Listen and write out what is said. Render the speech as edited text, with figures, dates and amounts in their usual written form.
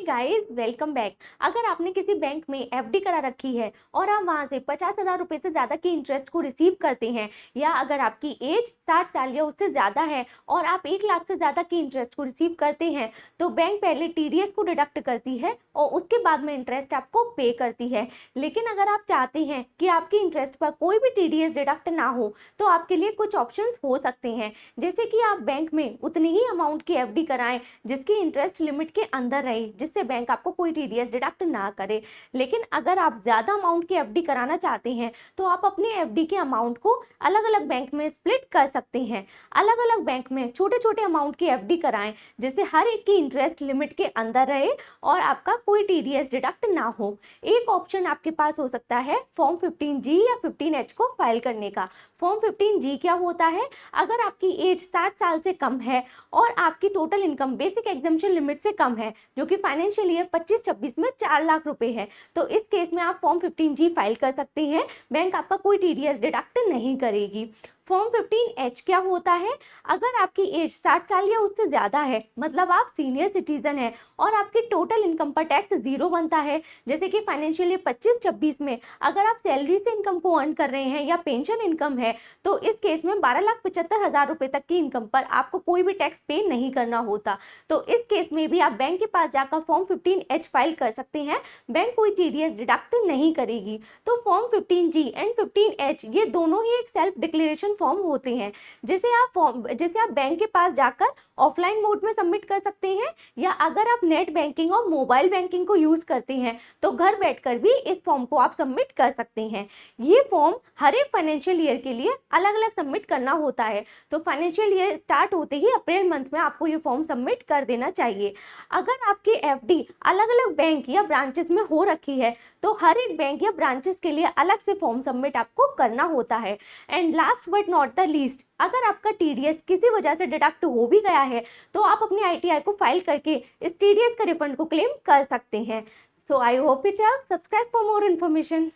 Guys, welcome back. अगर आपने किसी बैंक में एफडी करा रखी है और आप वहां से 50,000 रुपए से ज्यादा की इंटरेस्ट को रिसीव करते हैं, या अगर आपकी एज 60 साल या उससे ज्यादा है और आप 1 लाख से ज्यादा की इंटरेस्ट को रिसीव करते हैं, तो बैंक पहले टीडीएस को डिडक्ट करती है और उसके बाद में इंटरेस्ट आपको पे करती है। लेकिन अगर आप चाहते हैं कि आपकी इंटरेस्ट पर कोई भी टीडीएस डिडक्ट ना हो, तो आपके लिए कुछ ऑप्शंस हो सकते हैं। जैसे कि आप बैंक में उतनी ही अमाउंट की एफडी कराएं जिसकी इंटरेस्ट लिमिट के अंदर रहे, जिससे बैंक आपको कोई टीडीएस डिडक्ट ना करे। लेकिन अगर आप ज्यादा अमाउंट की एफडी कराना चाहते हैं, तो आप अपनी एफडी के अमाउंट को अलग अलग बैंक में स्प्लिट कर सकते हैं। अलग अलग बैंक में छोटे छोटे अमाउंट की एफडी कराएं, जिससे हर एक की इंटरेस्ट लिमिट के अंदर रहे और आपका कोई टीडीएस डिडक्ट ना हो। एक ऑप्शन आपके पास हो सकता है फॉर्म 15G या 15H को फाइल करने का। फॉर्म 15G क्या होता है? अगर आपकी एज 60 साल से कम है और आपकी total income basic exemption limit से कम है, जो कि फाइनेंशियल ईयर 25-26 में 4 लाख रुपए है, तो इस केस में आप फॉर्म 15G फाइल कर सकते हैं। बैंक आपका कोई टीडीएस डिडक्ट नहीं करेगी। फॉर्म 15H क्या होता है? अगर आपकी एज 60 साल या उससे ज्यादा है, मतलब आप सीनियर सिटीजन है और आपकी टोटल इनकम पर टैक्स 0 बनता है, जैसे कि फाइनेंशियल ईयर 25-26 में अगर आप सैलरी से इनकम को अर्न कर रहे हैं या पेंशन इनकम है, तो इस केस में 12,75,000 रुपए तक की इनकम पर आपको कोई भी टैक्स पे नहीं करना होता। तो इस केस में भी आप बैंक के पास जाकर फॉर्म 15H फाइल कर सकते हैं। बैंक कोई टीडीएस डिडक्ट नहीं करेगी। तो फॉर्म 15G एंड 15H ये दोनों ही एक सेल्फ डिक्लेरेशन फॉर्म होते हैं, जैसे आप बैंक के पास जाकर ऑफलाइन मोड में सबमिट कर सकते हैं, या अगर आप नेट बैंकिंग और मोबाइल बैंकिंग को यूज करते हैं तो घर बैठकर भी इस फॉर्म को आप सबमिट कर सकते हैं। ये फॉर्म हर एक फाइनेंशियल ईयर के लिए अलग अलग सबमिट करना होता है। तो फाइनेंशियल ईयर स्टार्ट होते ही अप्रैल मंथ में आपको ये फॉर्म सबमिट कर देना चाहिए। अगर आपकी एफडी अलग अलग बैंक या ब्रांचेस में हो रखी है, तो हर एक बैंक या ब्रांचेस के लिए अलग से फॉर्म सबमिट आपको करना होता है। And last but not the least, अगर आपका टीडीएस किसी वजह से डिडक्ट हो भी गया है, तो आप अपनी आईटीआई को फाइल करके इस टीडीएस का रिफंड को क्लेम कर सकते हैं। So I hope it help. Subscribe for more information.